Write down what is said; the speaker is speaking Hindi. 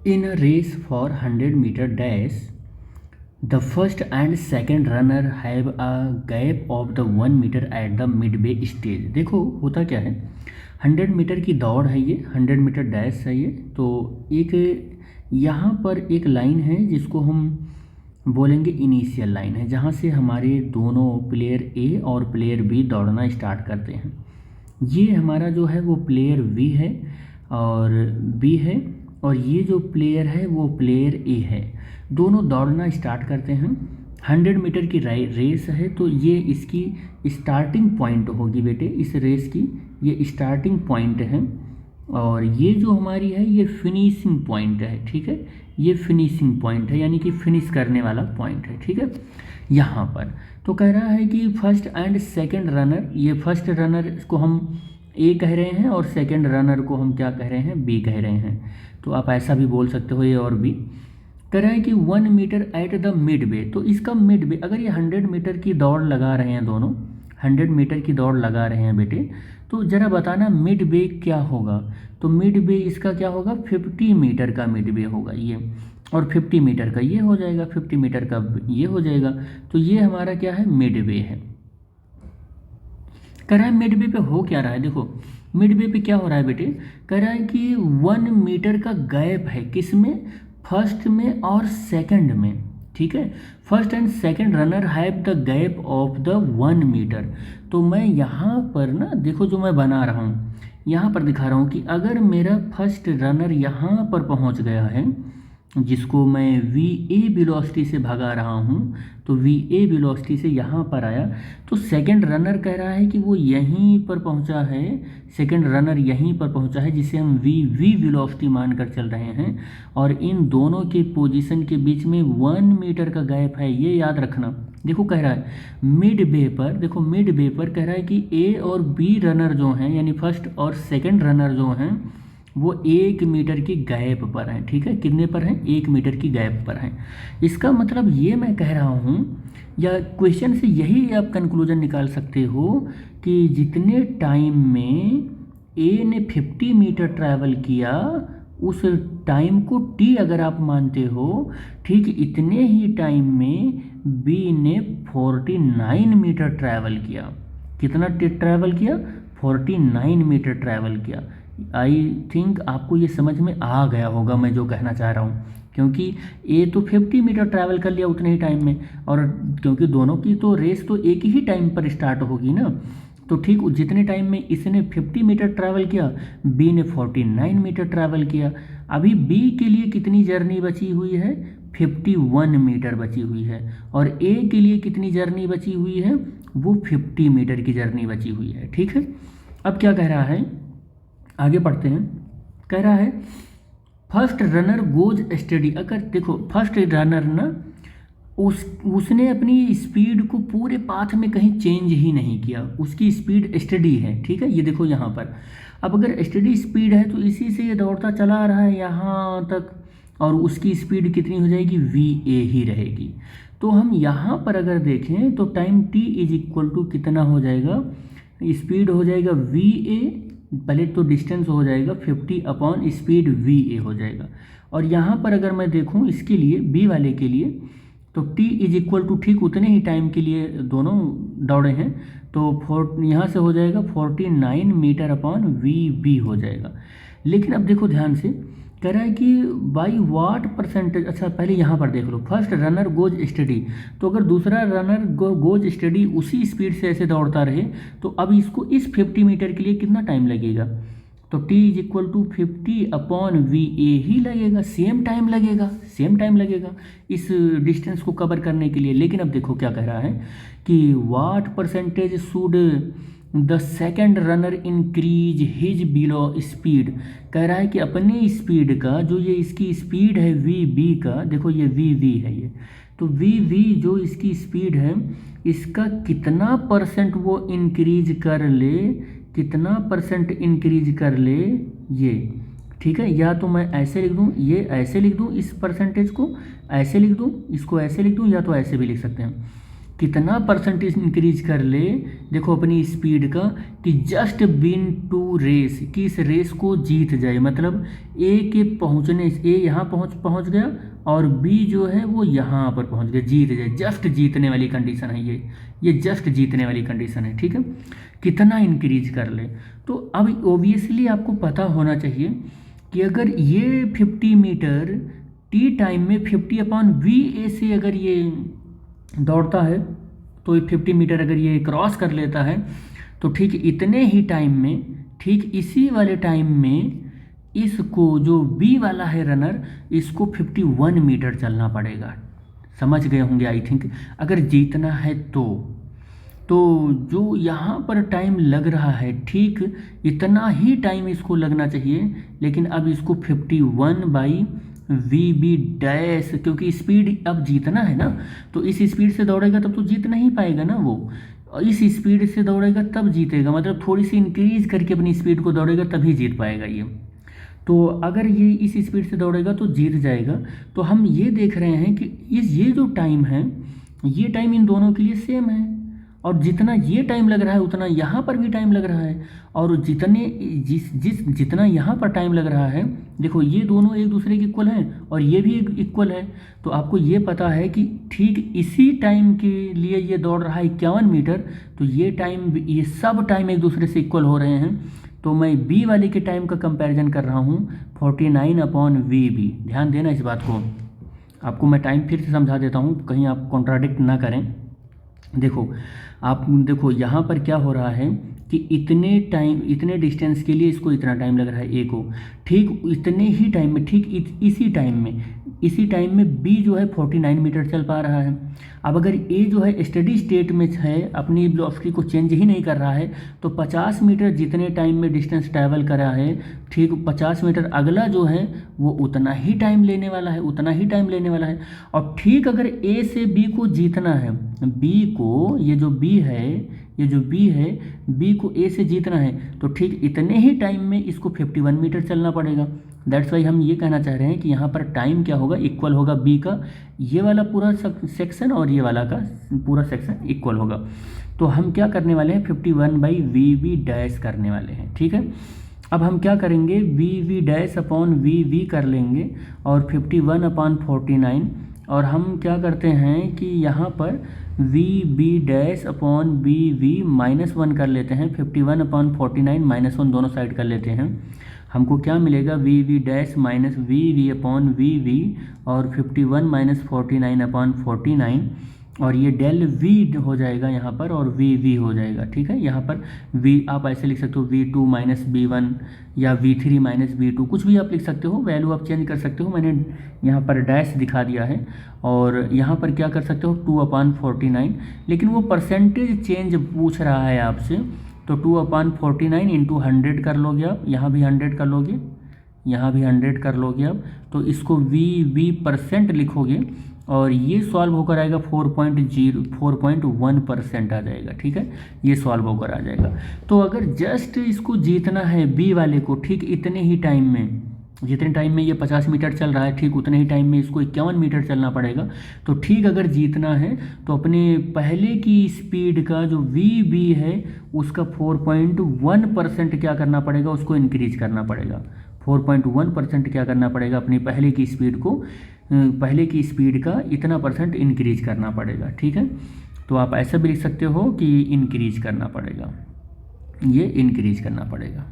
In a race for 100 meter dash, the first and second runner have a gap of the 1 meter at the midway stage। देखो होता क्या है, 100 मीटर की दौड़ है ये, 100 मीटर डैश है ये। तो एक यहाँ पर एक लाइन है जिसको हम बोलेंगे इनिशियल लाइन है, जहाँ से हमारे दोनों प्लेयर ए और प्लेयर बी दौड़ना स्टार्ट करते हैं। ये हमारा जो है वो प्लेयर बी है और बी है, और ये जो प्लेयर है वो प्लेयर ए है। दोनों दौड़ना स्टार्ट करते हैं। 100 मीटर की रेस है, तो ये इसकी स्टार्टिंग पॉइंट होगी बेटे, इस रेस की ये स्टार्टिंग पॉइंट है, और ये जो हमारी है ये फिनिशिंग पॉइंट है। ठीक है, ये फिनिशिंग पॉइंट है, यानी कि फिनिश करने वाला पॉइंट है। ठीक है, यहाँ पर तो कह रहा है कि फर्स्ट एंड सेकंड रनर, ये फर्स्ट रनर को हम ए कह रहे हैं और सेकंड रनर को हम क्या कह रहे हैं, बी कह रहे हैं। तो आप ऐसा भी बोल सकते हो, ए और बी। कह रहा है कि 1 metre at the mid way, तो इसका मिड वे, अगर ये 100 मीटर की दौड़ लगा रहे हैं, दोनों 100 मीटर की दौड़ लगा रहे हैं बेटे, तो ज़रा बताना मिड वे क्या होगा। तो मिड वे इसका क्या होगा, 50 मीटर का मिड वे होगा ये, और 50 मीटर का ये हो जाएगा, 50 मीटर का ये हो जाएगा। तो ये हमारा क्या है, मिड वे है। कह रहा है मिड वे पे हो क्या रहा है, देखो मिड वे पे क्या हो रहा है बेटे, कह रहा है कि 1 मीटर का गैप है, किस में, फर्स्ट में और सेकंड में। ठीक है, first and second runner have the gap of the 1 metre. तो मैं यहाँ पर ना देखो, जो मैं बना रहा हूँ यहाँ पर दिखा रहा हूँ कि अगर मेरा फर्स्ट रनर यहाँ पर पहुँच गया है, जिसको मैं वी ए वेलोसिटी से भगा रहा हूँ, तो वी ए वेलोसिटी से यहाँ पर आया, तो सेकंड रनर कह रहा है कि वो यहीं पर पहुँचा है, सेकंड रनर यहीं पर पहुँचा है, जिसे हम वी वी वेलोसिटी मान कर चल रहे हैं। और इन दोनों के पोजीशन के बीच में 1 मीटर का गैप है, ये याद रखना। देखो कह रहा है मिड वे पर, देखो मिड वे पर कह रहा है कि ए और बी रनर जो हैं, यानी फर्स्ट और सेकंड रनर जो हैं, वो 1 मीटर की गैप पर हैं। ठीक है, कितने पर हैं, 1 मीटर की गैप पर हैं। इसका मतलब ये मैं कह रहा हूँ, या क्वेश्चन से यही आप कंक्लूजन निकाल सकते हो कि जितने टाइम में ए ने 50 मीटर ट्रैवल किया, उस टाइम को टी अगर आप मानते हो, ठीक इतने ही टाइम में बी ने 49 मीटर ट्रैवल किया। कितना ट्रैवल किया, 49 मीटर ट्रैवल किया। आई थिंक आपको ये समझ में आ गया होगा मैं जो कहना चाह रहा हूँ, क्योंकि ए तो 50 मीटर ट्रैवल कर लिया उतने ही टाइम में, और क्योंकि दोनों की तो रेस तो एक ही टाइम पर स्टार्ट होगी ना, तो ठीक जितने टाइम में इसने 50 मीटर ट्रैवल किया, बी ने 49 मीटर ट्रैवल किया। अभी बी के लिए कितनी जर्नी बची हुई है, 51 मीटर बची हुई है, और ए के लिए कितनी जर्नी बची हुई है, वो 50 मीटर की जर्नी बची हुई है। ठीक है, अब क्या कह रहा है, आगे पढ़ते हैं। कह रहा है फर्स्ट रनर गोज स्टडी। अगर देखो फर्स्ट रनर ना, उसने अपनी स्पीड को पूरे पाथ में कहीं चेंज ही नहीं किया, उसकी स्पीड स्टडी है। ठीक है, ये देखो यहाँ पर, अब अगर स्टडी स्पीड है तो इसी से ये दौड़ता चला आ रहा है यहाँ तक, और उसकी स्पीड कितनी हो जाएगी, वी ए ही रहेगी। तो हम यहाँ पर अगर देखें तो time T is equal to कितना हो जाएगा, स्पीड हो जाएगा वी ए, पहले तो डिस्टेंस हो जाएगा 50 अपॉन स्पीड वी ए हो जाएगा। और यहाँ पर अगर मैं देखूँ इसके लिए, बी वाले के लिए, तो t इज इक्वल टू ठीक उतने ही टाइम के लिए दोनों दौड़े हैं, तो यहाँ से हो जाएगा 49 मीटर अपॉन वी बी हो जाएगा। लेकिन अब देखो ध्यान से, कह रहा है कि बाई वाट परसेंटेज। अच्छा पहले यहाँ पर देख लो, फर्स्ट रनर गोज स्टडी, तो अगर दूसरा रनर गोज स्टडी उसी स्पीड से ऐसे दौड़ता रहे, तो अब इसको इस 50 मीटर के लिए कितना टाइम लगेगा, तो t is equal to 50 upon V A ही लगेगा, सेम टाइम लगेगा, सेम टाइम लगेगा इस डिस्टेंस को कवर करने के लिए। लेकिन अब देखो क्या कह रहा है कि what percentage should the second runner increase his below speed. कह रहा है कि अपने स्पीड का, जो ये इसकी स्पीड है वी बी का, देखो ये वी वी है ये, तो वी वी जो इसकी स्पीड है, इसका कितना परसेंट वो इंक्रीज कर ले, कितना परसेंट इंक्रीज कर ले ये। ठीक है, या तो मैं ऐसे लिख दूँ, ये ऐसे लिख दूँ, इस परसेंटेज को ऐसे लिख दूँ, इसको ऐसे लिख दूँ, या तो ऐसे भी लिख सकते हैं। कितना परसेंट इंक्रीज कर ले, देखो अपनी स्पीड का, कि जस्ट बिन टू रेस, कि इस रेस को जीत जाए, मतलब ए के पहुंचने, ए यहाँ पहुंच गया और बी जो है वो यहाँ पर पहुंच गया, जीत जाए, जस्ट जीतने वाली कंडीशन है ये जस्ट जीतने वाली कंडीशन है, ठीक है। कितना इंक्रीज कर ले, तो अब ओबियसली आपको पता होना चाहिए कि अगर ये 50 मीटर टी टाइम में 50/VA से अगर ये दौड़ता है, तो ये 50 मीटर अगर ये क्रॉस कर लेता है, तो ठीक इतने ही टाइम में, ठीक इसी वाले टाइम में इसको जो बी वाला है रनर, इसको 51 मीटर चलना पड़ेगा। समझ गए होंगे आई थिंक, अगर जीतना है तो जो यहाँ पर टाइम लग रहा है, ठीक इतना ही टाइम इसको लगना चाहिए, लेकिन अब इसको 51/VB डैश, क्योंकि स्पीड अब जीतना है ना, तो इस स्पीड से दौड़ेगा तब तो जीत नहीं पाएगा ना वो, इस स्पीड से दौड़ेगा तब जीतेगा, मतलब थोड़ी सी इंक्रीज करके अपनी स्पीड को दौड़ेगा तभी जीत पाएगा ये। तो अगर ये इस स्पीड से दौड़ेगा तो जीत जाएगा। तो हम ये देख रहे हैं कि ये जो टाइम है, ये टाइम इन दोनों के लिए सेम है, और जितना ये टाइम लग रहा है उतना यहाँ पर भी टाइम लग रहा है, और जितना यहाँ पर टाइम लग रहा है, देखो ये दोनों एक दूसरे के इक्वल हैं और ये भी इक्वल है। तो आपको ये पता है कि ठीक इसी टाइम के लिए ये दौड़ रहा है 51 मीटर, तो ये टाइम, ये सब टाइम एक दूसरे से इक्वल हो रहे हैं। तो मैं बी वाले के टाइम का कंपैरिजन कर रहा हूँ 49/VB। ध्यान देना इस बात को, आपको मैं टाइम फिर से समझा देता हूँ, कहीं आप कॉन्ट्राडिक्ट ना करें। देखो यहाँ पर क्या हो रहा है कि इतने डिस्टेंस के लिए इसको इतना टाइम लग रहा है ए को, ठीक इतने ही टाइम में, ठीक इसी टाइम में बी जो है 49 मीटर चल पा रहा है। अब अगर ए जो है स्टेडी स्टेट में है, अपनी वेलोसिटी को चेंज ही नहीं कर रहा है, तो 50 मीटर जितने टाइम में डिस्टेंस ट्रैवल करा है, ठीक 50 मीटर अगला जो है वो उतना ही टाइम लेने वाला है, और ठीक अगर ए से बी को जीतना है, बी को, ये जो बी है, बी को ए से जीतना है, तो ठीक इतने ही टाइम में इसको 51 मीटर चलना पड़ेगा। दैट्स वाई हम ये कहना चाह रहे हैं कि यहाँ पर टाइम क्या होगा, इक्वल होगा बी का ये वाला पूरा सेक्शन और ये वाला का पूरा सेक्शन इक्वल होगा। तो हम क्या करने वाले हैं, 51/VB डैश करने वाले हैं, ठीक है। अब हम क्या करेंगे, VV'/VV कर लेंगे और 51/49, और हम क्या करते हैं कि यहाँ पर VB'/VV -1 कर लेते हैं, 51/49 -1 दोनों साइड कर लेते हैं। हमको क्या मिलेगा, VV' -VV/VV और 51 -49/49, और ये डेल V हो जाएगा यहाँ पर, और VV हो जाएगा, ठीक है। यहाँ पर V आप ऐसे लिख सकते हो, V2 - V1 या V3 - V2, कुछ भी आप लिख सकते हो, वैल्यू आप चेंज कर सकते हो। मैंने यहाँ पर डैश दिखा दिया है, और यहाँ पर क्या कर सकते हो 2/49, लेकिन वो परसेंटेज चेंज पूछ रहा है आपसे, तो 2/49 × 100 कर लोगे आप, यहाँ भी 100 कर लोगे, यहाँ भी 100 कर लोगे आप, तो इसको VV% लिखोगे, और ये सॉल्व होकर आएगा 4.1% आ जाएगा, ठीक है, ये सॉल्व होकर आ जाएगा। तो अगर जस्ट इसको जीतना है बी वाले को, ठीक इतने ही टाइम में, जितने टाइम में ये 50 मीटर चल रहा है, ठीक उतने ही टाइम में इसको 51 मीटर चलना पड़ेगा। तो ठीक अगर जीतना है तो अपने पहले की स्पीड का जो VB है उसका 4.1% क्या करना पड़ेगा, उसको इंक्रीज करना पड़ेगा। 4.1% क्या करना पड़ेगा, अपनी पहले की स्पीड का इतना % इंक्रीज करना पड़ेगा, ठीक है। तो आप ऐसा भी लिख सकते हो कि इंक्रीज करना पड़ेगा, ये इंक्रीज करना पड़ेगा।